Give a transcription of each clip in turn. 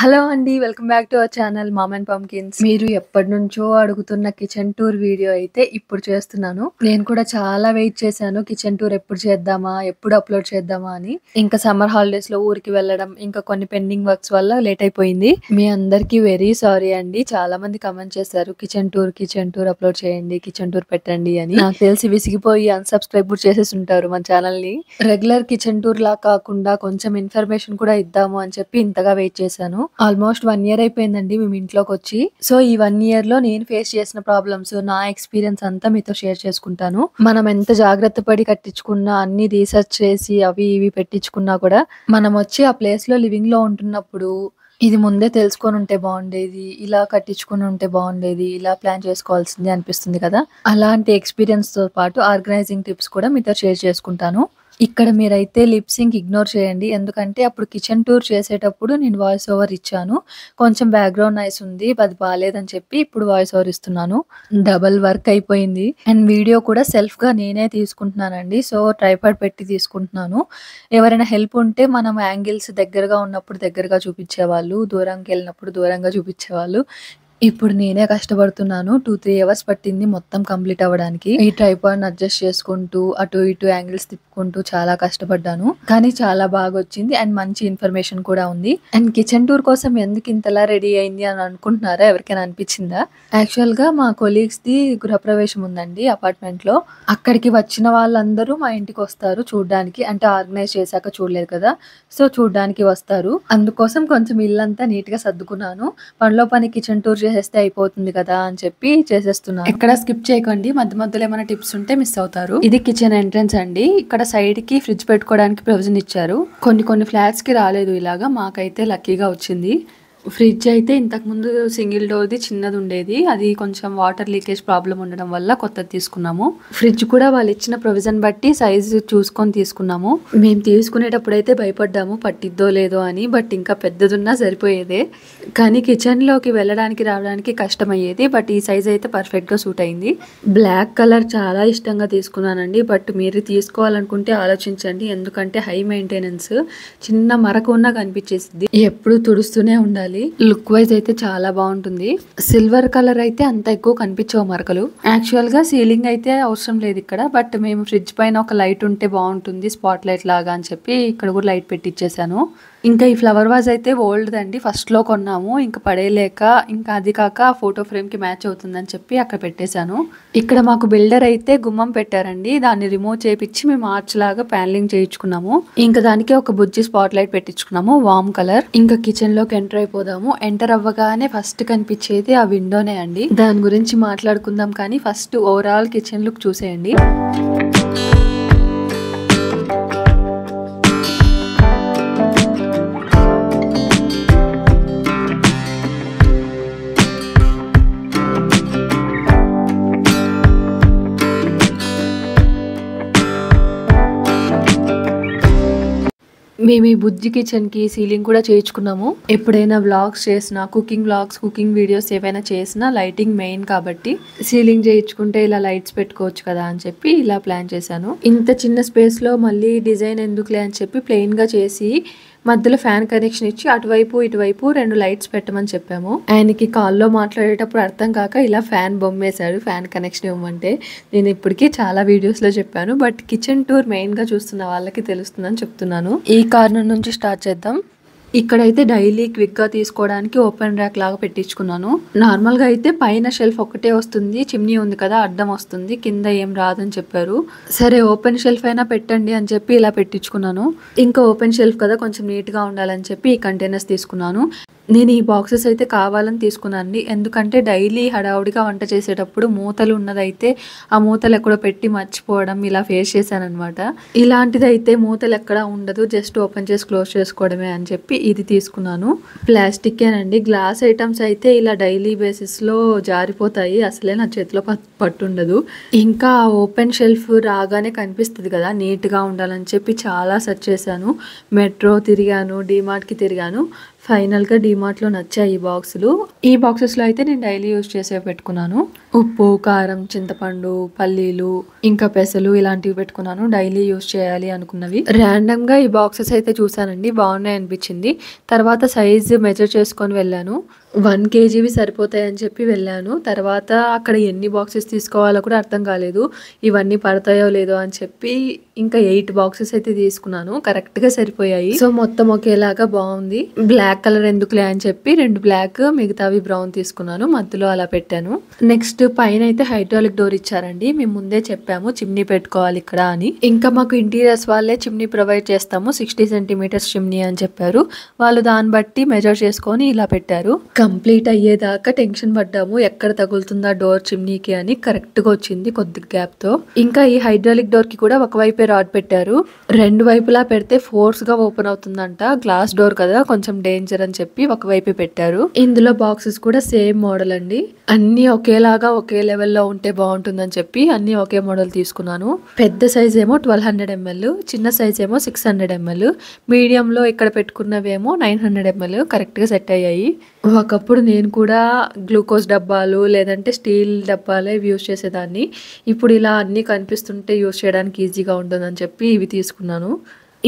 Hello అండి. Welcome back to our channel mom and pumpkins. మీరు ఎప్పటినుంచో అడుగుతున్న కిచెన్ టూర్ వీడియో అయితే ఇప్పుడు చేస్తున్నాను. నేను కూడా చాలా వెయిట్ చేశాను కిచెన్ టూర్ ఎప్పుడు చేద్దామా, ఎప్పుడు అప్లోడ్ చేద్దామా అని. ఇంకా సమ్మర్ హాలిడేస్ లో ఊరికి వెళ్ళడం, ఇంకా కొన్ని పెండింగ్ వర్క్స్ వల్ల లేట్ అయిపోయింది. మీ అందరికి వెరీ సారీ అండి. చాలా మంది కమెంట్ చేశారు కిచెన్ టూర్ అప్లోడ్ చేయండి, కిచెన్ టూర్ పెట్టండి అని. నాకు తెలిసి విసిగిపోయి అన్సబ్స్క్రైబ్ చేసేసి ఉంటారు మన ఛానల్ ని. రెగ్యులర్ కిచెన్ టూర్ లా కాకుండా కొంచెం ఇన్ఫర్మేషన్ కూడా ఇద్దాము అని చెప్పి ఇంతగా వెయిట్ చేశాను. ఆల్మోస్ట్ 1 year అయిపోయిందండి మేము ఇంట్లోకి వచ్చి. సో ఈ 1 year లో నేను ఫేస్ చేసిన ప్రాబ్లమ్స్, నా ఎక్స్పీరియన్స్ అంతా మీతో షేర్ చేసుకుంటాను. మనం ఎంత జాగ్రత్త పడి కట్టించుకున్నా, అన్ని రీసెర్చ్ చేసి అవి ఇవి పెట్టించుకున్నా కూడా మనం వచ్చి ఆ ప్లేస్ లో లివింగ్ లో ఉంటున్నప్పుడు ఇది ముందే తెలుసుకొని ఉంటే బాగుండేది, ఇలా కట్టించుకుని ఉంటే బాగుండేది, ఇలా ప్లాన్ చేసుకోవాల్సింది అనిపిస్తుంది కదా. అలాంటి ఎక్స్పీరియన్స్ తో పాటు ఆర్గనైజింగ్ టిప్స్ కూడా మీతో షేర్ చేసుకుంటాను. ఇక్కడ మీరైతే లిప్ సింక్ ఇగ్నోర్ చేయండి. ఎందుకంటే అప్పుడు కిచెన్ టూర్ చేసేటప్పుడు నేను వాయిస్ ఓవర్ ఇచ్చాను. కొంచెం బ్యాక్గ్రౌండ్ నాయిస్ ఉంది, అది బాలేదని చెప్పి ఇప్పుడు వాయిస్ ఓవర్ ఇస్తున్నాను. డబల్ వర్క్ అయిపోయింది. అండ్ వీడియో కూడా సెల్ఫ్ గా నేనే తీసుకుంటున్నానండి. సో ట్రైపాడ్ పెట్టి తీసుకుంటున్నాను. ఎవరైనా హెల్ప్ ఉంటే మనం యాంగిల్స్ దగ్గరగా ఉన్నప్పుడు దగ్గరగా చూపించేవాళ్ళు, దూరంకి వెళ్ళినప్పుడు దూరంగా చూపించేవాళ్ళు. ఇప్పుడు నేనే కష్టపడుతున్నాను. 2-3 hours పట్టింది మొత్తం కంప్లీట్ అవ్వడానికి. ఈ ట్రైపాడ్ అడ్జస్ట్ చేసుకుంటూ అటు ఇటు యాంగిల్స్ తిప్పుకుంటూ చాలా కష్టపడ్డాను. కానీ చాలా బాగా వచ్చింది అండ్ మంచి ఇన్ఫర్మేషన్ కూడా ఉంది. అండ్ కిచెన్ టూర్ కోసం ఎందుకు ఇంతలా రెడీ అయింది అని అనుకుంటున్నారా? ఎవరికైనా అనిపించిందా? యాక్చువల్ గా మా కొలీగ్స్ ది గృహప్రవేశం ఉందండి అపార్ట్మెంట్ లో. అక్కడికి వచ్చిన వాళ్ళందరూ మా ఇంటికి వస్తారు చూడడానికి. అంటే ఆర్గనైజ్ చేశాక చూడలేదు కదా, సో చూడడానికి వస్తారు. అందుకోసం కొంచెం ఇల్లంతా నీట్ గా సర్దుకున్నాను. పనిలో పని కిచెన్ టూర్ చేసేస్తే అయిపోతుంది కదా అని చెప్పి చేసేస్తున్నాను. ఎక్కడ స్కిప్ చేయకండి, మధ్య మధ్యలో ఏమైనా టిప్స్ ఉంటే మిస్ అవుతారు. ఇది కిచెన్ ఎంట్రన్స్ అండి. ఇక్కడ సైడ్ కి ఫ్రిడ్జ్ పెట్టుకోవడానికి ప్రొవిజన్ ఇచ్చారు. కొన్ని ఫ్లాట్స్ కి రాలేదు ఇలాగా, మాకైతే లక్కీగా వచ్చింది. ఫ్రిడ్జ్ అయితే ఇంతకు ముందు సింగిల్ డోర్ది చిన్నది ఉండేది, అది కొంచెం వాటర్ లీకేజ్ ప్రాబ్లం ఉండడం వల్ల కొత్తది తీసుకున్నాము. ఫ్రిడ్జ్ కూడా వాళ్ళు ఇచ్చిన ప్రొవిజన్ బట్టి సైజు చూసుకొని తీసుకున్నాము. మేము తీసుకునేటప్పుడు అయితే భయపడ్డాము పట్టిద్దో లేదో అని, బట్ ఇంకా పెద్దదున్నా సరిపోయేదే. కానీ కిచెన్ లోకి వెళ్ళడానికి రావడానికి కష్టమయ్యేది. బట్ ఈ సైజ్ అయితే పర్ఫెక్ట్ గా సూట్ అయింది. బ్లాక్ కలర్ చాలా ఇష్టంగా తీసుకున్నానండి. బట్ మీరు తీసుకోవాలనుకుంటే ఆలోచించండి, ఎందుకంటే హై మెయింటెనెన్స్, చిన్న మరక ఉన్నా కనిపించేసింది. ఎప్పుడు తుడుస్తూనే ఉండాలి. లుక్ వైజ్ అయితే చాలా బాగుంటుంది. సిల్వర్ కలర్ అయితే అంత ఎక్కువ కనిపించవు మరకలు. యాక్చువల్ గా సీలింగ్ అయితే అవసరం లేదు ఇక్కడ, బట్ మేము ఫ్రిడ్జ్ పైన ఒక లైట్ ఉంటే బాగుంటుంది, స్పాట్ లైట్ లాగా అని చెప్పి ఇక్కడ కూడా లైట్ పెట్టించేసాను. ఇంకా ఈ ఫ్లవర్ వాజ్ అయితే ఓల్డ్ దండి, ఫస్ట్ లో కొన్నాము. ఇంకా పడేయలేక, ఇంకా అది కాక ఫోటో ఫ్రేమ్ కి మ్యాచ్ అవుతుందని చెప్పి అక్కడ పెట్టేశాను. ఇక్కడ మాకు బిల్డర్ అయితే గుమ్మం పెట్టారండి, దాన్ని రిమూవ్ చేపించి మేము ఆర్చ్ లాగా ప్యానలింగ్ చేయించుకున్నాము. ఇంకా దానికి ఒక బుజ్జి స్పాట్ లైట్ పెట్టించుకున్నాము, వామ్ కలర్. ఇంకా కిచెన్ లోకి ఎంటర్ అయిపోదాము. ఎంటర్ అవ్వగానే ఫస్ట్ కనిపించేది ఆ విండోనే అండి. దాని గురించి మాట్లాడుకుందాం, కానీ ఫస్ట్ ఓవరాల్ కిచెన్ లుక్ చూసేయండి. మేము ఈ బుజ్జి కిచెన్ కి సీలింగ్ కూడా చేయించుకున్నాము. ఎప్పుడైనా వ్లాగ్స్ చేసినా, కుకింగ్ వీడియోస్ ఏవైనా చేసినా లైటింగ్ మెయిన్ కాబట్టి సీలింగ్ చేయించుకుంటే ఇలా లైట్స్ పెట్టుకోవచ్చు కదా అని చెప్పి ఇలా ప్లాన్ చేశాను. ఇంత చిన్న స్పేస్ లో మళ్ళీ డిజైన్ ఎందుకులే అని చెప్పి ప్లెయిన్ గా చేసి మధ్యలో ఫ్యాన్ కనెక్షన్ ఇచ్చి అటువైపు ఇటువైపు 2 లైట్స్ పెట్టమని చెప్పాము. ఆయనకి కాల్లో మాట్లాడేటప్పుడు అర్థం కాక ఇలా ఫ్యాన్ బొమ్మేశాడు, ఫ్యాన్ కనెక్షన్ ఇవ్వమంటే. నేను ఇప్పటికీ చాలా వీడియోస్ లో చెప్పాను, బట్ కిచెన్ టూర్ మెయిన్ గా చూస్తున్న వాళ్ళకి తెలుస్తుందని చెప్తున్నాను. ఈ కార్నర్ నుంచి స్టార్ట్ చేద్దాం. ఇక్కడైతే డైలీ క్విక్ గా తీసుకోవడానికి ఓపెన్ ర్యాక్ లాగా పెట్టించుకున్నాను. నార్మల్ గా అయితే పైన షెల్ఫ్ ఒకటే వస్తుంది, చిమ్నీ ఉంది కదా అడ్డం వస్తుంది, కింద ఏం రాదని చెప్పారు. సరే ఓపెన్ షెల్ఫ్ అయినా పెట్టండి అని చెప్పి ఇలా పెట్టించుకున్నాను. ఇంకా ఓపెన్ షెల్ఫ్ కదా కొంచెం నీట్ గా ఉండాలని చెప్పి ఈ కంటైనర్స్ తీసుకున్నాను. నేను ఈ బాక్సెస్ అయితే కావాలని తీసుకున్నానండి. ఎందుకంటే డైలీ హడావుడిగా వంట చేసేటప్పుడు మూతలు ఉన్నదైతే ఆ మూతలు ఎక్కడో పెట్టి మర్చిపోవడం ఇలా ఫేస్ చేశాననమాట. ఇలాంటిదైతే మూతలు ఎక్కడా ఉండదు. జస్ట్ ఓపెన్ చేసి క్లోజ్ చేసుకోవడమే అని చెప్పి ఇది తీసుకున్నాను. ప్లాస్టికేనండి. గ్లాస్ ఐటమ్స్ అయితే ఇలా డైలీ బేసిస్లో జారిపోతాయి. అసలే నా చేతిలో పట్టుండదు. ఇంకా ఓపెన్ షెల్ఫ్ రాగానే కనిపిస్తుంది కదా, నీట్గా ఉండాలని చెప్పి చాలా సెర్చ్ చేశాను. మెట్రో తిరిగాను, డీమార్ట్కి తిరిగాను. ఫైనల్గా డీమార్ట్లో నచ్చాయి ఈ బాక్సులు. ఈ బాక్సెస్లో అయితే నేను డైలీ యూజ్ చేసే పెట్టుకున్నాను. ఉప్పు, కారం, చింతపండు, పల్లీలు, ఇంకా పెసలు ఇలాంటివి పెట్టుకున్నాను. డైలీ యూజ్ చేయాలి అనుకున్నవి. ర్యాండమ్గా ఈ బాక్సెస్ అయితే చూసానండి, బాగున్నాయి అనిపించింది. తర్వాత సైజ్ మెజర్ చేసుకొని వెళ్ళాను. 1 kgవి సరిపోతాయని చెప్పి వెళ్ళాను. తర్వాత అక్కడ ఎన్ని బాక్సెస్ తీసుకోవాలో కూడా అర్థం కాలేదు. ఇవన్నీ పడతాయో లేదో అని చెప్పి ఇంకా 8 బాక్సెస్ అయితే తీసుకున్నాను. కరెక్ట్గా సరిపోయాయి. సో మొత్తం ఒకేలాగా బాగుంది. బ్లాక్ కలర్ ఎందుకులే అని చెప్పి 2 బ్లాక్, మిగతావి బ్రౌన్ తీసుకున్నాను. మధ్యలో అలా పెట్టాను. నెక్స్ట్ పైన అయితే హైడ్రాలిక్ డోర్ ఇచ్చారండి. మేము ముందే చెప్పాము చిమ్నీ పెట్టుకోవాలి ఇక్కడ అని. ఇంకా మాకు ఇంటీరియర్స్ వాళ్ళే చిమ్నీ ప్రొవైడ్ చేస్తాము, 60 సెంటీమీటర్స్ చిమ్నీ అని చెప్పారు. వాళ్ళు దాన్ని బట్టి మెజర్ చేసుకొని ఇలా పెట్టారు. కంప్లీట్ అయ్యేదాకా టెన్షన్ పడ్డాము, ఎక్కడ తగులుతుందా డోర్ చిమ్నీకి అని. కరెక్ట్ గా వచ్చింది కొద్ది గ్యాప్ తో. ఇంకా ఈ హైడ్రాలిక్ డోర్ కి కూడా ఒకవైపే రాడ్ పెట్టారు. 2 వైపులా పెడితే ఫోర్స్ గా ఓపెన్ అవుతుందంట. గ్లాస్ డోర్ కదా, కొంచెం డేంజర్ అని చెప్పి ఒకవైపే పెట్టారు. ఇందులో బాక్సెస్ కూడా సేమ్ మోడల్ అండి. అన్ని ఒకేలాగా ఒకే లెవెల్లో ఉంటే బాగుంటుందని చెప్పి అన్ని ఒకే మోడల్ తీసుకున్నాను. పెద్ద సైజ్ ఏమో 1200 ml, చిన్న సైజ్ ఏమో 600 ml, మీడియంలో ఇక్కడ పెట్టుకున్నవేమో 900 ml. కరెక్ట్ గా సెట్ అయ్యాయి. ఒకప్పుడు నేను కూడా గ్లూకోజ్ డబ్బాలు లేదంటే స్టీల్ డబ్బాలే యూజ్ చేసేదాన్ని. ఇప్పుడు ఇలా అన్నీ కనిపిస్తుంటే యూజ్ చేయడానికి ఈజీగా ఉంటుందని చెప్పి ఇవి తీసుకున్నాను.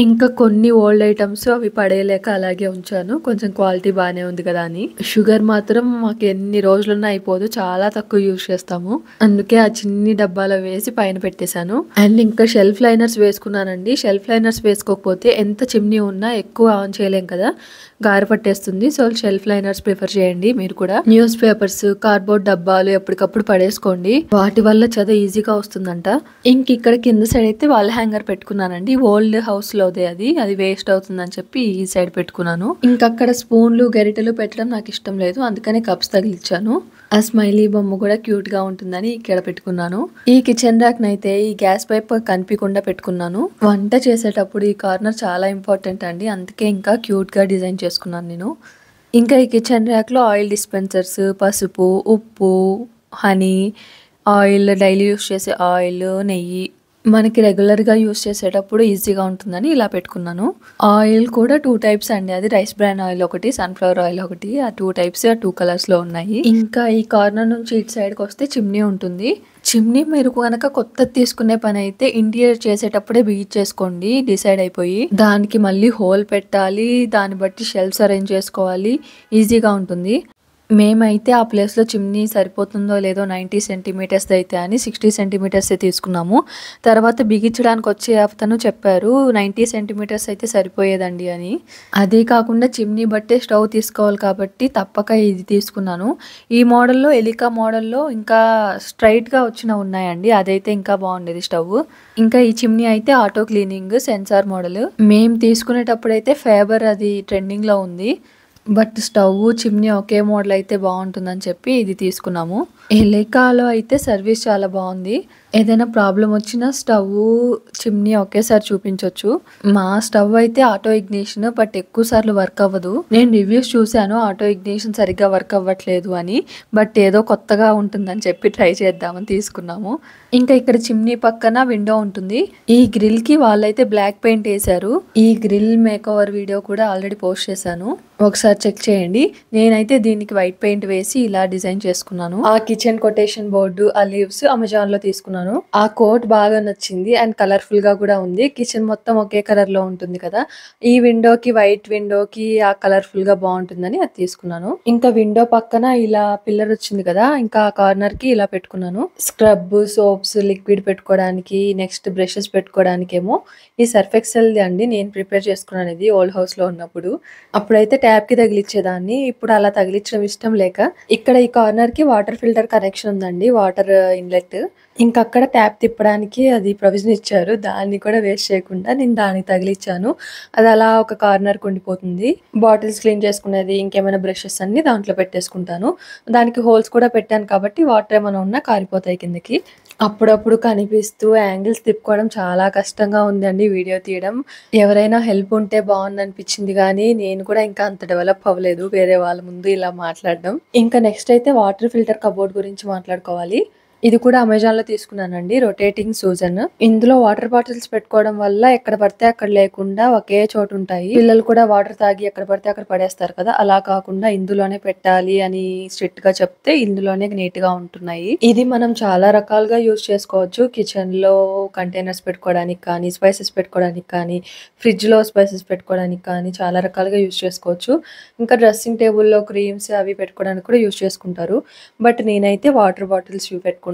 ఇంకా కొన్ని ఓల్డ్ ఐటమ్స్ అవి పడేయలేక అలాగే ఉంచాను. కొంచెం క్వాలిటీ బాగానే ఉంది కదా అని. షుగర్ మాత్రం మాకు ఎన్ని రోజులున్నా అయిపోదు, చాలా తక్కువ యూజ్ చేస్తాము. అందుకే ఆ చిన్ని డబ్బాలో వేసి పైన పెట్టేశాను. అండ్ ఇంకా షెల్ఫ్ లైనర్స్ వేసుకున్నానండి. షెల్ఫ్ లైనర్స్ వేసుకోకపోతే ఎంత చిమ్నీ ఉన్నా ఎక్కువ ఆన్ చేయలేం కదా, గారి పట్టేస్తుంది. సో షెల్ఫ్ లైనర్స్ ప్రిఫర్ చేయండి మీరు కూడా. న్యూస్ పేపర్స్, కార్డ్బోర్డ్ డబ్బాలు ఎప్పటికప్పుడు పడేసుకోండి, వాటి వల్ల చదువు ఈజీగా వస్తుందంట. ఇంక ఇక్కడ కింద సైడ్ అయితే వాల్ హ్యాంగర్ పెట్టుకున్నానండి. ఓల్డ్ హౌస్ లోదే అది వేస్ట్ అవుతుందని చెప్పి ఈ సైడ్ పెట్టుకున్నాను. ఇంకా అక్కడ స్పూన్లు, గరిటెలు పెట్టడం నాకు ఇష్టం లేదు, అందుకనే కప్స్ తగిలిచ్చాను. ఆ స్మైలీ బొమ్మ కూడా క్యూట్ గా ఉంటుందని ఇక్కడ పెట్టుకున్నాను. ఈ కిచెన్ ర్యాక్ నైతే ఈ గ్యాస్ పైప్ కనిపించకుండా పెట్టుకున్నాను. వంట చేసేటప్పుడు ఈ కార్నర్ చాలా ఇంపార్టెంట్ అండి, అందుకే ఇంకా క్యూట్ గా డిజైన్ చేసుకున్నాను నేను. ఇంకా ఈ కిచెన్ ర్యాక్ లో ఆయిల్ డిస్పెన్సర్స్, పసుపు, ఉప్పు, హనీ, ఆయిల్, డైలీ యూస్ చేసే ఆయిల్, నెయ్యి, మనకి రెగ్యులర్గా యూస్ చేసేటప్పుడు ఈజీగా ఉంటుందని ఇలా పెట్టుకున్నాను. ఆయిల్ కూడా 2 టైప్స్ అండి. అది రైస్ బ్రాన్ ఆయిల్ ఒకటి, సన్ఫ్లవర్ ఆయిల్ ఒకటి. ఆ 2 టైప్స్ 2 కలర్స్లో ఉన్నాయి. ఇంకా ఈ కార్నర్ నుంచి ఇటు సైడ్కి వస్తే చిమ్నీ ఉంటుంది. చిమ్నీ మీరు కనుక కొత్తది తీసుకునే పని అయితే ఇంటీరియర్ చేసేటప్పుడే బిగించేసుకోండి, డిసైడ్ అయిపోయి. దానికి మళ్ళీ హోల్ పెట్టాలి, దాన్ని బట్టి షెల్ఫ్స్ అరేంజ్ చేసుకోవాలి, ఈజీగా ఉంటుంది. మేమైతే ఆ ప్లేస్లో చిమ్నీ సరిపోతుందో లేదో 90 సెంటీమీటర్స్ అయితే అని 60 సెంటీమీటర్సే తీసుకున్నాము. తర్వాత బిగించడానికి వచ్చే అతను చెప్పారు 90 సెంటీమీటర్స్ అయితే సరిపోయేదండి అని. అదే కాకుండా చిమ్నీ బట్టే స్టవ్ తీసుకోవాలి కాబట్టి తప్పక ఇది తీసుకున్నాను. ఈ మోడల్లో, ఎలికా మోడల్లో ఇంకా స్ట్రైట్గా వచ్చిన ఉన్నాయండి, అదైతే ఇంకా బాగుండేది స్టవ్. ఇంకా ఈ చిమ్నీ అయితే ఆటో క్లీనింగ్ సెన్సార్ మోడల్. మేము తీసుకునేటప్పుడు అయితే ఫేబర్ అది ట్రెండింగ్లో ఉంది. But stove, chimney okay model అయితే బాగుంటుందని చెప్పి ఇది తీసుకున్నాము. ఎలికాలో అయితే సర్వీస్ చాలా బాగుంది. ఏదైనా ప్రాబ్లం వచ్చినా స్టవ్, చిమ్నీ ఒకేసారి చూపించవచ్చు. మా స్టవ్ అయితే ఆటో ఇగ్నిషన్, బట్ ఎక్కువ సార్లు వర్క్ అవ్వదు. నేను రివ్యూస్ చూశాను ఆటో ఇగ్నిషన్ సరిగ్గా వర్క్ అవ్వట్లేదు అని, బట్ ఏదో కొత్తగా ఉంటుందని చెప్పి ట్రై చేద్దామని తీసుకున్నాము. ఇంకా ఇక్కడ చిమ్నీ పక్కన విండో ఉంటుంది. ఈ గ్రిల్ కి వాళ్ళైతే బ్లాక్ పెయింట్ వేశారు. ఈ గ్రిల్ మేక్ ఓవర్ వీడియో కూడా ఆల్రెడీ పోస్ట్ చేశాను, ఒకసారి చెక్ చేయండి. నేనైతే దీనికి వైట్ పెయింట్ వేసి ఇలా డిజైన్ చేసుకున్నాను. ఆ కిచెన్ కొటేషన్ బోర్డు, ఆ లీవ్స్ అమెజాన్ లో తీసుకున్నాను. ఆ కోట్ బాగా నచ్చింది అండ్ కలర్ఫుల్ గా కూడా ఉంది. కిచెన్ మొత్తం ఒకే కలర్ లో ఉంటుంది కదా, ఈ విండోకి, వైట్ విండోకి ఆ కలర్ఫుల్ గా బాగుంటుందని అది తీసుకున్నాను. ఇంకా విండో పక్కన ఇలా పిల్లర్ వచ్చింది కదా, ఇంకా ఆ కార్నర్ కి ఇలా పెట్టుకున్నాను. స్క్రబ్, సోప్స్, లిక్విడ్ పెట్టుకోవడానికి, నెక్స్ట్ బ్రషెస్ పెట్టుకోవడానికి ఏమో ఈ సర్ఫ్ ఎక్సెల్ అండి. నేను ప్రిపేర్ చేసుకున్నాను ఇది ఓల్డ్ హౌస్ లో ఉన్నప్పుడు. అప్పుడైతే ట్యాప్ కి తగిలిచ్చేదాన్ని, ఇప్పుడు అలా తగిలించడం ఇష్టం లేక ఇక్కడ ఈ కార్నర్ కి వాటర్ ఫిల్టర్ కనెక్షన్ ఉందండి, వాటర్ ఇన్లెట్. ఇంకా అక్కడ ట్యాప్ తిప్పడానికి అది ప్రొవిజన్ ఇచ్చారు. దాన్ని కూడా వేస్ట్ చేయకుండా నేను దానికి తగిలిచ్చాను. అది అలా ఒక కార్నర్‌కి ఉండిపోతుంది. బాటిల్స్ క్లీన్ చేసుకునేది, ఇంకేమైనా బ్రషెస్ అన్నీ దాంట్లో పెట్టేసుకుంటాను. దానికి హోల్స్ కూడా పెట్టాను కాబట్టి వాటర్ ఏమైనా ఉన్నా కారిపోతాయి కిందకి. అప్పుడప్పుడు కనిపిస్తూ యాంగిల్స్ తిప్పుకోవడం చాలా కష్టంగా ఉందండి వీడియో తీయడం. ఎవరైనా హెల్ప్ ఉంటే బావుందనిపించింది గానీ, నేను కూడా ఇంకా అంత డెవలప్ అవ్వలేదు వేరే వాళ్ళ ముందు ఇలా మాట్లాడడం. ఇంకా నెక్స్ట్ అయితే వాటర్ ఫిల్టర్ కబోర్డ్ గురించి మాట్లాడుకోవాలి. ఇది కూడా అమెజాన్‌లో తీసుకున్నానండి. Rotating Susan. ఇందులో వాటర్ బాటిల్స్ పెట్టుకోవడం వల్ల ఎక్కడ పడితే అక్కడ లేకుండా ఒకే చోట ఉంటాయి. పిల్లలు కూడా వాటర్ తాగి ఎక్కడ పడితే అక్కడ పడేస్తారు కదా! అలా కాకుండా ఇందులోనే పెట్టాలి అని స్ట్రిక్ట్‌గా చెప్తే ఇందులోనే నీట్‌గా ఉంటున్నాయి. ఇది మనం చాలా రకాలుగా యూజ్ చేసుకోవచ్చు. కిచెన్‌లో కంటైనర్స్ పెట్టుకోవడానికి కానీ, స్పైసెస్ పెట్టుకోవడానికి కానీ, ఫ్రిడ్జ్‌లో స్పైసెస్ పెట్టుకోవడానికి కానీ చాలా రకాలుగా యూజ్ చేసుకోవచ్చు. ఇంకా డ్రెస్సింగ్ టేబుల్‌లో క్రీమ్స్ అవి పెట్టుకోవడానికి కూడా యూజ్ చేసుకుంటారు. బట్ నేనైతే వాటర్ బాటిల్స్ పెట్టుకుంటున్నాను.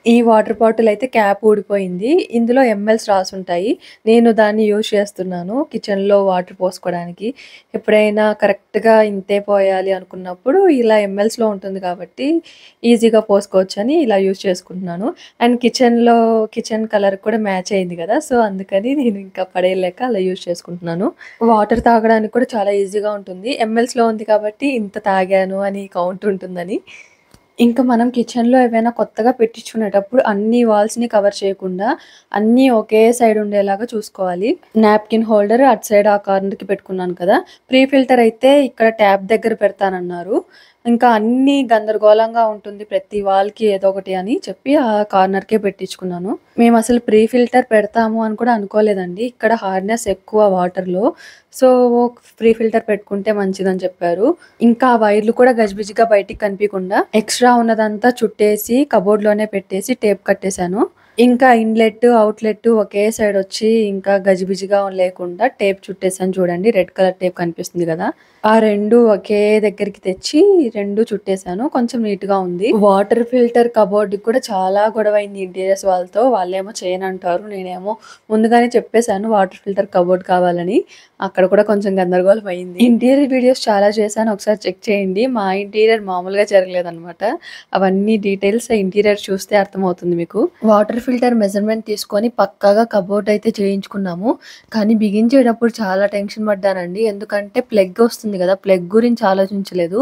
ఈ వాటర్ బాటిల్ అయితే క్యాప్ ఊడిపోయింది. ఇందులో ఎంఎల్స్ రాసుంటాయి. నేను దాన్ని యూజ్ చేస్తున్నాను కిచెన్‌లో వాటర్ పోసుకోవడానికి. ఎప్పుడైనా కరెక్ట్‌గా ఇంతే పోయాలి అనుకున్నప్పుడు ఇలా ఎంఎల్స్‌లో ఉంటుంది కాబట్టి ఈజీగా పోసుకోవచ్చని ఇలా యూజ్ చేసుకుంటున్నాను. అండ్ కిచెన్ కలర్ కూడా మ్యాచ్ అయింది కదా! సో, అందుకని నేను ఇంకా పడేయలేక అలా యూజ్ చేసుకుంటున్నాను. వాటర్ తాగడానికి కూడా చాలా ఈజీగా ఉంటుంది. ఎంఎల్స్‌లో ఉంది కాబట్టి ఇంత తాగాను అని కౌంట్ ఉంటుందని. ఇంకా మనం కిచెన్‌లో ఏవైనా కొత్తగా పెట్టించుకునేటప్పుడు అన్ని వాల్స్‌ని కవర్ చేయకుండా అన్నీ ఒకే సైడ్ ఉండేలాగా చూసుకోవాలి. నాప్కిన్ హోల్డర్ అటు సైడ్ ఆ కార్నర్‌కి పెట్టుకున్నాను కదా! ప్రీ ఫిల్టర్ అయితే ఇక్కడ ట్యాప్ దగ్గర పెడతానన్నారు. ఇంకా అన్నీ గందరగోళంగా ఉంటుంది ప్రతి వాల్‌కి ఏదో ఒకటి అని చెప్పి ఆ కార్నర్‌కే పెట్టించుకున్నాను. మేమసలు ప్రీ ఫిల్టర్ పెడతాము అని కూడా అనుకోలేదండి. ఇక్కడ హార్డ్‌నెస్ ఎక్కువ వాటర్‌లో. సో, ప్రీ ఫిల్టర్ పెట్టుకుంటే మంచిదని చెప్పారు. ఇంకా ఆ వైర్లు కూడా గజిబిజిగా బయటికి కనిపియకుండా ఎక్స్‌ట్రా ఉన్నదంతా చుట్టేసి కబోర్డ్‌లోనే పెట్టేసి టేప్ కట్టేశాను. ఇంకా ఇన్‌లెట్, అవుట్‌లెట్ ఒకే సైడ్ వచ్చి ఇంకా గజిబిజిగా లేకుండా టేప్ చుట్టేసాను చూడండి. రెడ్ కలర్ టేప్ కనిపిస్తుంది కదా! ఆ 2 ఒకే దగ్గరికి తెచ్చి 2 చుట్టేసాను. కొంచెం నీట్‌గా ఉంది. వాటర్ ఫిల్టర్ కబోర్డ్‌కి కూడా చాలా గొడవైంది ఇంటీరియర్స్ వాళ్ళతో. వాళ్ళేమో చేయనంటారు. నేనేమో ముందుగానే చెప్పేసాను వాటర్ ఫిల్టర్ కబోర్డ్ కావాలని. అక్కడ కూడా కొంచెం గందరగోళం అయింది. ఇంటీరియర్ వీడియోస్ చాలా చేశాను. ఒకసారి చెక్ చేయండి. మా ఇంటీరియర్ మామూలుగా జరగలేదనమాట. అవన్నీ డీటెయిల్స్ ఇంటీరియర్ చూస్తే అర్థమవుతుంది మీకు. వాటర్ ఫిల్టర్ మెజర్‌మెంట్ తీసుకొని పక్కాగా కబోర్డ్ అయితే చేయించుకున్నాము. కానీ బిగించేటప్పుడు చాలా టెన్షన్ పడ్డానండి. ఎందుకంటే ప్లగ్ వస్తుంది కదా! ప్లగ్ గురించి ఆలోచించలేదు.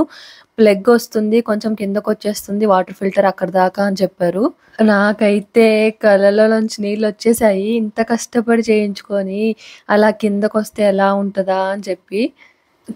ప్లగ్ వస్తుంది, కొంచెం కిందకొచ్చేస్తుంది వాటర్ ఫిల్టర్ అక్కడి దాకా అని చెప్పారు. నాకైతే కళ్ళలోంచి నీళ్ళొచ్చేసాయి. ఇంత కష్టపడి చేయించుకొని అలా కిందకొస్తే ఎలా ఉంటదా అని చెప్పి.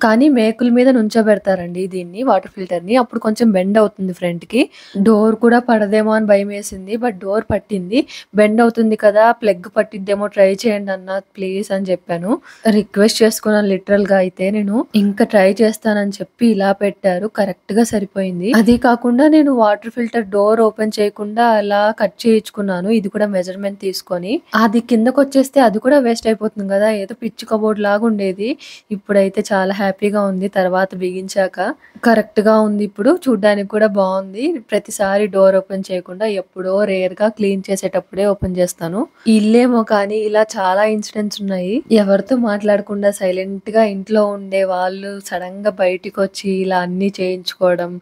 కానీ మేకుల మీద నుంచోబెడతారండి దీన్ని వాటర్ ఫిల్టర్‌ని. అప్పుడు కొంచెం బెండ్ అవుతుంది ఫ్రంట్‌కి. డోర్ కూడా పడదేమో అని భయమేసింది. బట్ డోర్ పట్టింది. బెండ్ అవుతుంది కదా! ప్లగ్ పట్టిద్దేమో ట్రై చేయండి అన్న ప్లీజ్ అని చెప్పాను. రిక్వెస్ట్ చేసుకున్నాను లిటరల్‌గా అయితే నేను. ఇంకా ట్రై చేస్తానని చెప్పి ఇలా పెట్టారు. కరెక్ట్‌గా సరిపోయింది. అదీ కాకుండా నేను వాటర్ ఫిల్టర్ డోర్ ఓపెన్ చేయకుండా అలా కట్ చేయించుకున్నాను. ఇది కూడా మెజర్‌మెంట్ తీసుకొని. అది కిందకొచ్చేస్తే అది కూడా వేస్ట్ అయిపోతుంది కదా! ఏదో పిచ్చి కబోర్డ్ లాగా ఉండేది. ఇప్పుడైతే చాలా హ్యాపీగా ఉంది. తర్వాత బిగించాక కరెక్ట్‌గా ఉంది ఇప్పుడు. చూడ్డానికి కూడా బావుంది. ప్రతిసారి డోర్ ఓపెన్ చేయకుండా ఎప్పుడో రేర్‌గా క్లీన్ చేసేటప్పుడే ఓపెన్ చేస్తాను. ఈ ఇల్లేమో కానీ ఇలా చాలా ఇన్సిడెంట్స్ ఉన్నాయి. ఎవరితో మాట్లాడకుండా సైలెంట్‌గా ఇంట్లో ఉండే వాళ్ళు సడెన్‌గా బయటికొచ్చి ఇలా అన్నీ చేయించుకోవడం,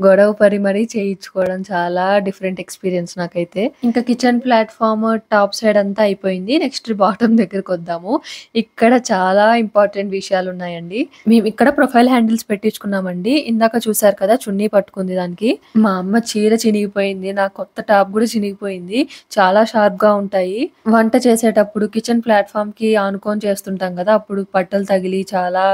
గొడవ పడి మరీ చేయించుకోవడం చాలా డిఫరెంట్ ఎక్స్‌పీరియన్స్ నాకైతే. ఇంకా కిచెన్ ప్లాట్‌ఫార్మ్ టాప్ సైడ్ అంతా అయిపోయింది. నెక్స్ట్ బాటమ్ దగ్గరకొద్దాము. ఇక్కడ చాలా ఇంపార్టెంట్ విషయాలున్నాయండి. మేమిక్కడ ప్రొఫైల్ హ్యాండిల్స్ పెట్టించుకున్నామండి. ఇందాక చూసారు కదా! చున్నీ పట్టుకుంది దానికి. మా అమ్మ చీర చినిగిపోయింది. నా కొత్త టాప్ గూడా చినిగిపోయింది. చాలా షార్ప్‌గా ఉంటాయి. వంట చేసేటప్పుడు కిచెన్ ప్లాట్‌ఫార్మ్‌కి ఆనుకొని చేస్తుంటాం గదా! అప్పుడు బట్టలు తగిలి చాలా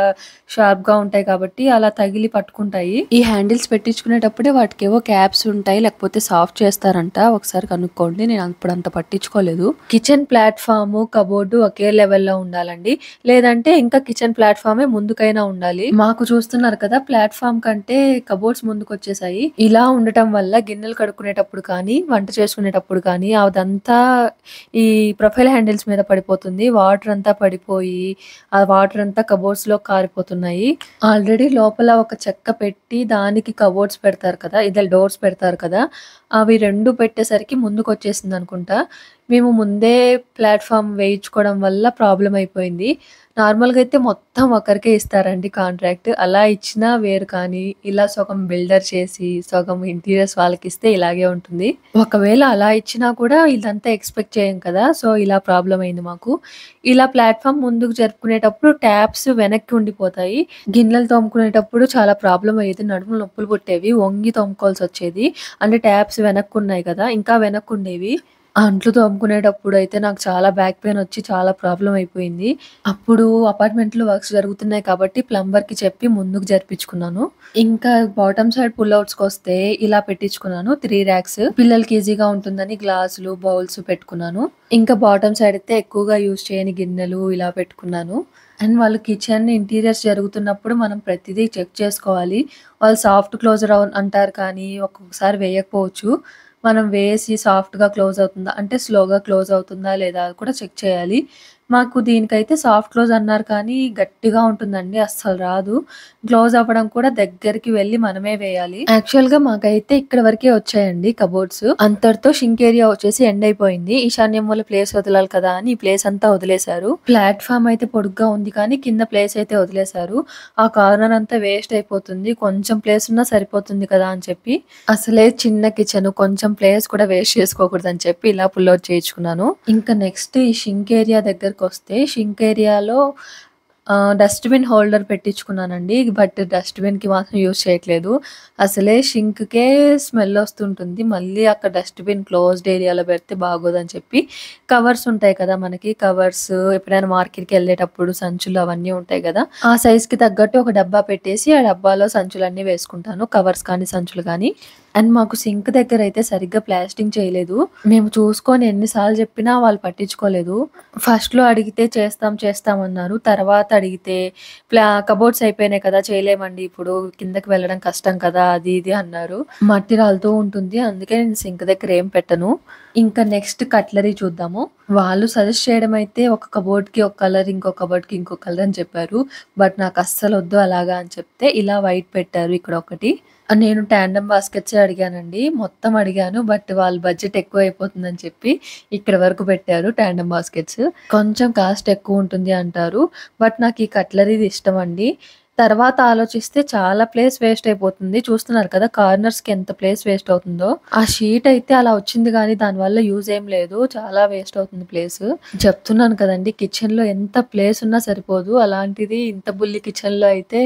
షార్ప్‌గా ఉంటాయి కాబట్టి అలా తగిలి పట్టుకుంటాయి. ఈ హ్యాండిల్స్ పెట్టించుకునేటప్పుడే వాటికేవో క్యాప్స్ ఉంటాయి. లేకపోతే సాఫ్ట్ చేస్తారంట. ఒకసారి కనుక్కోండి. నేను అప్పుడంత పట్టించుకోలేదు. కిచెన్ ప్లాట్‌ఫార్మ్, కబోర్డ్ ఒకే లెవెల్‌లో ఉండాలండి. లేదంటే ఇంకా కిచెన్ ప్లాట్‌ఫార్మే ముందుకైనా ఉండాలి. మాకు చూస్తున్నారు కదా! ప్లాట్‌ఫార్మ్ కంటే కబోర్డ్స్ ముందుకొచ్చేసాయి. ఇలా ఉండటం వల్ల గిన్నెలు కడుక్కునేటప్పుడు కానీ, వంట చేసుకునేటప్పుడు కానీ అదంతా ఈ ప్రొఫైల్ హ్యాండిల్స్ మీద పడిపోతుంది. వాటర్ అంతా పడిపోయి, ఆ వాటర్ అంతా కబోర్డ్స్‌లో కారిపోతున్నాయి. ఆల్రెడీ లోపల ఒక చెక్క పెట్టి దానికి కబోర్డ్స్ పెడతారు కదా! ఇదే డోర్స్ పెడతారు కదా! అవి 2 పెట్టేసరికి ముందుకొచ్చేసిందనుకుంటా. మేము ముందే ప్లాట్‌ఫార్మ్ వేయించుకోవడం వల్ల ప్రాబ్లమ్ అయిపోయింది. నార్మల్‌గా అయితే మొత్తం ఒకరికే ఇస్తారండి కాంట్రాక్ట్. అలా ఇచ్చినా వేరు కానీ, ఇలా సగం బిల్డర్ చేసి, సగం ఇంటీరియర్స్ వాళ్ళకిస్తే ఇలాగే ఉంటుంది. ఒకవేళ అలా ఇచ్చినా కూడా ఇదంతా ఎక్స్‌పెక్ట్ చేయం కదా! సో, ఇలా ప్రాబ్లమ్ అయింది మాకు. ఇలా ప్లాట్‌ఫార్మ్ ముందుకు జరుపుకునేటప్పుడు ట్యాప్స్ వెనక్కి ఉండిపోతాయి. గిన్నెలు తోముకునేటప్పుడు చాలా ప్రాబ్లమ్ అయ్యేది. నడుములు నొప్పులు పుట్టేవి. వంగి తోముకోవాల్సొచ్చేది. అంటే ట్యాప్స్ వెనక్కున్నాయి కదా! ఇంకా వెనక్కుండేవి. అంట్లు తోముకునేటప్పుడైతే నాకు చాలా బ్యాక్ పెయిన్ వచ్చి చాలా ప్రాబ్లమ్ అయిపోయింది. అప్పుడు అపార్ట్మెంట్‌లో వర్క్స్ జరుగుతున్నాయి కాబట్టి ప్లంబర్‌కి చెప్పి ముందుకు జరిపించుకున్నాను. ఇంకా బాటమ్ సైడ్ పుల్ ఔట్స్‌కొస్తే ఇలా పెట్టించుకున్నాను 3 ర్యాక్స్. పిల్లలకి ఈజీగా ఉంటుందని గ్లాసులు, బౌల్స్ పెట్టుకున్నాను. ఇంకా బాటమ్ సైడ్ అయితే ఎక్కువగా యూజ్ చేయని గిన్నెలు ఇలా పెట్టుకున్నాను. అండ్ వాళ్ళు కిచెన్ ఇంటీరియర్స్ జరుగుతున్నప్పుడు మనం ప్రతిదీ చెక్ చేసుకోవాలి. వాళ్ళు సాఫ్ట్ క్లోజర్ అంటారు కానీ ఒక్కొక్కసారి వేయకపోవచ్చు. మనం వేసి సాఫ్ట్‌గా క్లోజ్ అవుతుందా? అంటే స్లోగా క్లోజ్ అవుతుందా? లేదా? అది కూడా చెక్ చేయాలి. మాకు దీనికైతే సాఫ్ట్ క్లోజ్ అన్నారు కానీ గట్టిగా ఉంటుందండి. అస్సలు రాదు. క్లోజ్ అవ్వడం కూడా దగ్గరికి వెళ్లి మనమే వేయాలి. యాక్చువల్‌గా మాకైతే ఇక్కడి వరకే వచ్చాయండి కబోర్డ్స్. అంతటితో షింక్ ఏరియా వచ్చేసి ఎండ్ అయిపోయింది. ఈశాన్యం మూల ప్లేస్ వదలాలి కదా! అని ఈ ప్లేస్ అంతా వదిలేశారు. ప్లాట్‌ఫార్మ్ అయితే పొడుగ్గా ఉంది కానీ కింద ప్లేస్ అయితే వదిలేశారు. ఆ కార్నర్ అంతా వేస్ట్ అయిపోతుంది. కొంచెం ప్లేస్ ఉన్నా సరిపోతుంది కదా! అని చెప్పి అసలే చిన్న కిచెన్ కొంచెం ప్లేస్ కూడా వేస్ట్ చేసుకోకూడదని చెప్పి ఇలా పుల్ ఔట్ చేయించుకున్నాను. ఇంకా నెక్స్ట్ ఈ షింక్ ఏరియా దగ్గరకొస్తే షింక్ ఏరియాలో డస్ట్‌బిన్ హోల్డర్ పెట్టించుకున్నానండి. బట్ డస్ట్‌బిన్‌కి మాత్రం యూజ్ చేయట్లేదు. అసలే షింక్‌కే స్మెల్ వస్తుంటుంది. మళ్ళీ అక్కడ డస్ట్‌బిన్ క్లోజ్డ్ ఏరియాలో పెడితే బాగోదని చెప్పి కవర్స్ ఉంటాయి కదా! మనకి కవర్స్ ఎప్పుడైనా మార్కెట్‌కెళ్ళేటప్పుడు సంచులు అవన్నీ ఉంటాయి కదా! ఆ సైజ్‌కి తగ్గట్టు ఒక డబ్బా పెట్టేసి ఆ డబ్బాలో సంచులన్నీ వేసుకుంటాను. కవర్స్ కానీ, సంచులు కానీ. అండ్ మాకు సింక్ దగ్గరైతే సరిగ్గా ప్లాస్టింగ్ చేయలేదు. మేము చూసుకొని ఎన్ని సార్లు చెప్పినా వాళ్ళు పట్టించుకోలేదు. ఫస్ట్‌లో అడిగితే చేస్తాం అన్నారు. తర్వాత అడిగితే కబోర్డ్స్ అయిపోయినాయి కదా! చేయలేమండి ఇప్పుడు కిందకి వెళ్ళడం కష్టం కదా! అది ఇది అన్నారు. మట్టి రాలుతూ ఉంటుంది. అందుకే నేను సింక్ దగ్గర ఏం పెట్టను. ఇంకా నెక్స్ట్ కట్లరీ చూద్దాము. వాళ్ళు సజెస్ట్ చేయడం అయితే ఒక కబోర్డ్‌కి ఒక కలర్, ఇంకో కబోర్డ్‌కి ఇంకో కలర్ అని చెప్పారు. బట్ నాకు అస్సలొద్దు అలాగా అని చెప్తే ఇలా వైట్ పెట్టారు ఇక్కడ ఒకటి. నేను టాండెమ్ బాస్కెట్సే అడిగానండి. మొత్తం అడిగాను. బట్ వాళ్ళ బడ్జెట్ ఎక్కువైపోతుందని చెప్పి ఇక్కడి వరకు పెట్టారు టాండెమ్ బాస్కెట్స్. కొంచెం కాస్ట్ ఎక్కువుంటుంది అంటారు. బట్ నాకు ఈ కట్లరీది ఇష్టమండి. తర్వాత ఆలోచిస్తే చాలా ప్లేస్ వేస్ట్ అయిపోతుంది. చూస్తున్నారు కదా! కార్నర్స్‌కి ఎంత ప్లేస్ వేస్ట్ అవుతుందో. ఆ షీట్ అయితే అలా వచ్చింది గానీ దానివల్ల యూజ్ ఏం లేదు. చాలా వేస్ట్ అవుతుంది ప్లేసు. చెప్తున్నాను కదండీ! కిచెన్‌లో ఎంత ప్లేస్ ఉన్నా సరిపోదు. అలాంటిది ఇంత బుల్లి కిచెన్‌లో అయితే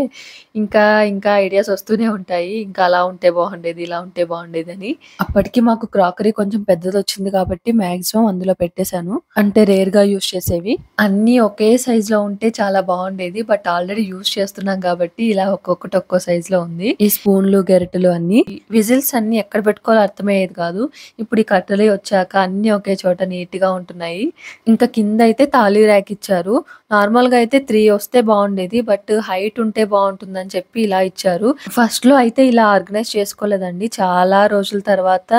ఇంకా, ఇంకా ఐడియాస్ వస్తూనే ఉంటాయి. ఇంకా అలా ఉంటే బాగుండేది, ఇలా ఉంటే బాగుండేదని. అప్పటికి మాకు క్రాకరీ కొంచెం పెద్దదొచ్చింది కాబట్టి మాక్సిమం అందులో పెట్టేసాను. అంటే రేర్‌గా యూజ్ చేసేవి. అన్నీ ఒకే సైజ్‌లో ఉంటే చాలా బాగుండేది. బట్ ఆల్రెడీ యూజ్ చేస్తున్నాం కాబట్టి ఇలా ఒక్కొక్కటి ఒక్కో సైజ్‌లో ఉంది. ఈ స్పూన్‌లు, గరిటెలు అన్నీ. విజిల్స్ అన్నీ ఎక్కడ పెట్టుకోవాలో అర్థమయ్యేది కాదు. ఇప్పుడు ఈ కట్టెలు వచ్చాక అన్నీ ఒకే చోట నీట్‌గా ఉంటున్నాయి. ఇంకా కిందయితే తాళీ ర్యాక్ ఇచ్చారు. నార్మల్‌గా అయితే 3 వస్తే బావుండేది. బట్ హైట్ ఉంటే బావుంటుందని చెప్పి ఇలా ఇచ్చారు. ఫస్ట్‌లో అయితే ఇలా ఆర్గనైజ్ చేసుకోలేదండి. చాలా రోజుల తర్వాత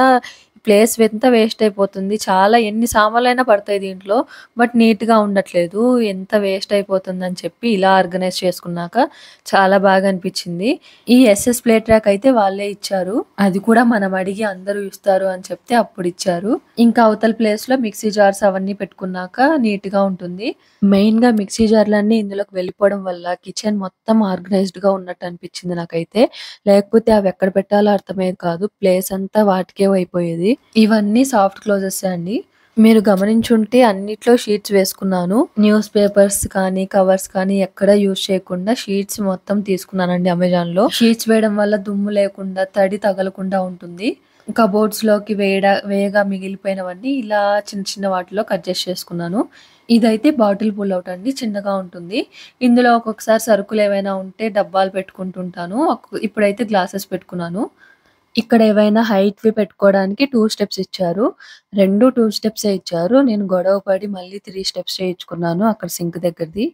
ప్లేస్ ఎంత వేస్ట్ అయిపోతుంది. చాలా ఎన్ని సామాన్లైనా పడతాయి దీంట్లో. బట్ నీట్‌గా ఉండట్లేదు. ఎంత వేస్ట్ అయిపోతుందని చెప్పి ఇలా ఆర్గనైజ్ చేసుకున్నాక చాలా బాగా అనిపిచ్చింది. ఈ ఎస్ఎస్ ప్లేట్ ర్యాక్ అయితే వాళ్ళే ఇచ్చారు. అది కూడా మనం అడిగి అందరూ ఇస్తారు అని చెప్తే అప్పుడిచ్చారు. ఇంకా అవతల ప్లేస్‌లో మిక్సీ జార్స్ అవన్నీ పెట్టుకున్నాక నీట్‌గా ఉంటుంది. మెయిన్‌గా మిక్సీ జార్‌లన్నీ ఇందులోకి వెళ్ళిపోవడం వల్ల కిచెన్ మొత్తం ఆర్గనైజ్డ్‌గా ఉన్నట్టు అనిపిచ్చింది నాకైతే. లేకపోతే అవి ఎక్కడ పెట్టాలో అర్థమయ్యేది కాదు. ప్లేస్ అంతా వాటికే అయిపోయేది. ఇవన్నీ సాఫ్ట్ క్లోజెసే అండి. మీరు గమనించుంటే అన్నిట్లో షీట్స్ వేసుకున్నాను. న్యూస్ పేపర్స్ కానీ, కవర్స్ కానీ ఎక్కడ యూజ్ చేయకుండా షీట్స్ మొత్తం తీసుకున్నానండి అమెజాన్‌లో. షీట్స్ వేయడం వల్ల దుమ్ము లేకుండా, తడి తగలకుండా ఉంటుంది. కబోర్డ్స్‌లోకి వేయగా మిగిలిపోయినవన్నీ ఇలా చిన్న చిన్న వాటిలో అడ్జస్ట్ చేసుకున్నాను. ఇదైతే బాటిల్ పుల్ ఔట్ అండి. చిన్నగా ఉంటుంది. ఇందులో ఒక్కొక్కసారి సరుకులేవైనా ఉంటే డబ్బాలు పెట్టుకుంటుంటాను. ఇప్పుడైతే గ్లాసెస్ పెట్టుకున్నాను. ఇక్కడ ఏవైనా హైట్‌వి పెట్టుకోవడానికి 2 స్టెప్స్ ఇచ్చారు. 2 స్టెప్సే ఇచ్చారు. నేను గొడవ పడి మళ్ళీ 3 స్టెప్స్ చేయించుకున్నాను అక్కడ సింక్ దగ్గరది.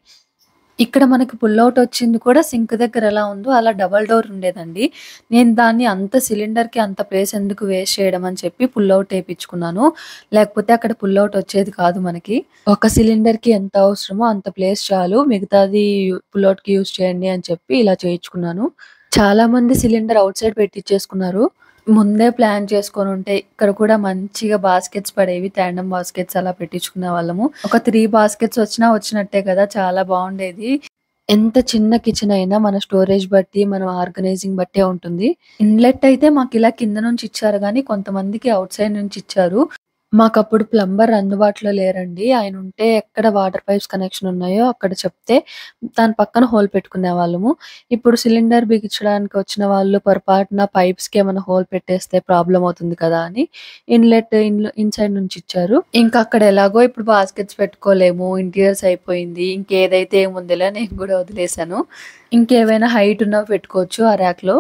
ఇక్కడ మనకి పుల్ ఔట్ వచ్చింది కూడా సింక్ దగ్గర ఎలా ఉందో అలా డబుల్ డోర్ ఉండేదండి. నేను దాన్ని అంత సిలిండర్‌కి అంత ప్లేస్ ఎందుకు వేస్ట్ చేయడం అని చెప్పి పుల్ ఔట్ ఏపిచ్చుకున్నాను. లేకపోతే అక్కడ పుల్ ఔట్ వచ్చేది కాదు మనకి. ఒక సిలిండర్‌కి ఎంత అవసరమో అంత ప్లేస్ చాలు. మిగతాది పుల్ ఔట్‌కి యూజ్ చేయండి అని చెప్పి ఇలా చేయించుకున్నాను. చాలా మంది సిలిండర్ ఔట్ సైడ్ పెట్టిచ్చేసుకున్నారు. ముందే ప్లాన్ చేసుకొనుంటే ఇక్కడ కూడా మంచిగా బాస్కెట్స్ పడేవి. టాండెమ్ బాస్కెట్స్ అలా పెట్టించుకునేవాళ్ళము. ఒక 3 బాస్కెట్స్ వచ్చినా వచ్చినట్టే కదా! చాలా బావుండేది. ఎంత చిన్న కిచెన్ అయినా మన స్టోరేజ్ బట్టి, మనం ఆర్గనైజింగ్ బట్టే ఉంటుంది. ఇన్‌లెట్ అయితే మాకిలా కింద నుంచి ఇచ్చారు గానీ, కొంతమందికి ఔట్ సైడ్ నుంచి ఇచ్చారు. మాకప్పుడు ప్లంబర్ అందుబాటులో లేరండి. ఆయనుంటే ఎక్కడ వాటర్ పైప్స్ కనెక్షన్ ఉన్నాయో అక్కడ చెప్తే దాని పక్కన హోల్ పెట్టుకునేవాళ్ళము. ఇప్పుడు సిలిండర్ బిగించడానికి వచ్చిన వాళ్ళు పొరపాటున పైప్స్‌కి ఏమైనా హోల్ పెట్టేస్తే ప్రాబ్లమ్ అవుతుంది కదా! అని ఇన్‌సైడ్ నుంచి ఇచ్చారు. ఇంకా అక్కడ ఎలాగో ఇప్పుడు బాస్కెట్స్ పెట్టుకోలేము. ఇంటీరియర్స్ అయిపోయింది. ఇంకేదైతే ఏముందిలే నేను గూడా వదిలేసాను. ఇంకేవైనా హైట్ ఉన్నవి పెట్టుకోవచ్చు ఆ ర్యాక్‌లో.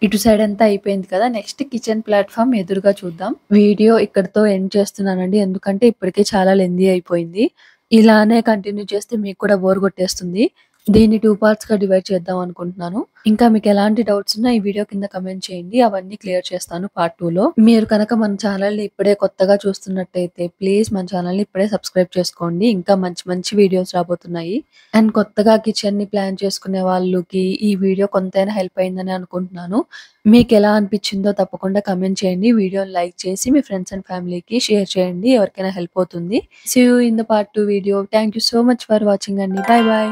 ఇటు సైడ్ అంతా అయిపోయింది కదా! నెక్స్ట్ కిచెన్ ప్లాట్‌ఫార్మ్ ఎదురుగా చూద్దాం. వీడియో ఇక్కడితో ఎండ్ చేస్తున్నానండి. ఎందుకంటే ఇప్పటికే చాలా లెంథీ అయిపోయింది. ఇలానే కంటిన్యూ చేస్తే మీకు కూడా బోర్ కొట్టేస్తుంది. దీన్ని 2 పార్ట్స్‌గా డివైడ్ చేద్దాం అనుకుంటున్నాను. ఇంకా మీకెలాంటి డౌట్స్ ఉన్నా ఈ వీడియో కింద కామెంట్ చేయండి. అవన్నీ క్లియర్ చేస్తాను పార్ట్ 2లో. మీరు కనుక మన ఛానెల్‌ని ఇప్పుడే కొత్తగా చూస్తున్నట్టయితే ప్లీజ్ మన ఛానెల్‌ని ఇప్పుడే సబ్స్క్రైబ్ చేసుకోండి. ఇంకా మంచి మంచి వీడియోస్ రాబోతున్నాయి. అండ్ కొత్తగా కిచెన్‌ని ప్లాన్ చేసుకునే వాళ్ళకి ఈ వీడియో కొంతైనా హెల్ప్ అయిందని అనుకుంటున్నాను. మీకెలా అనిపించిందో తప్పకుండా కామెంట్ చేయండి. వీడియోని లైక్ చేసి మీ ఫ్రెండ్స్ అండ్ ఫ్యామిలీకి షేర్ చేయండి. ఎవరికైనా హెల్ప్ అవుతుంది. See you in the part 2 video. Thank you so much for watching అండి. Bye by.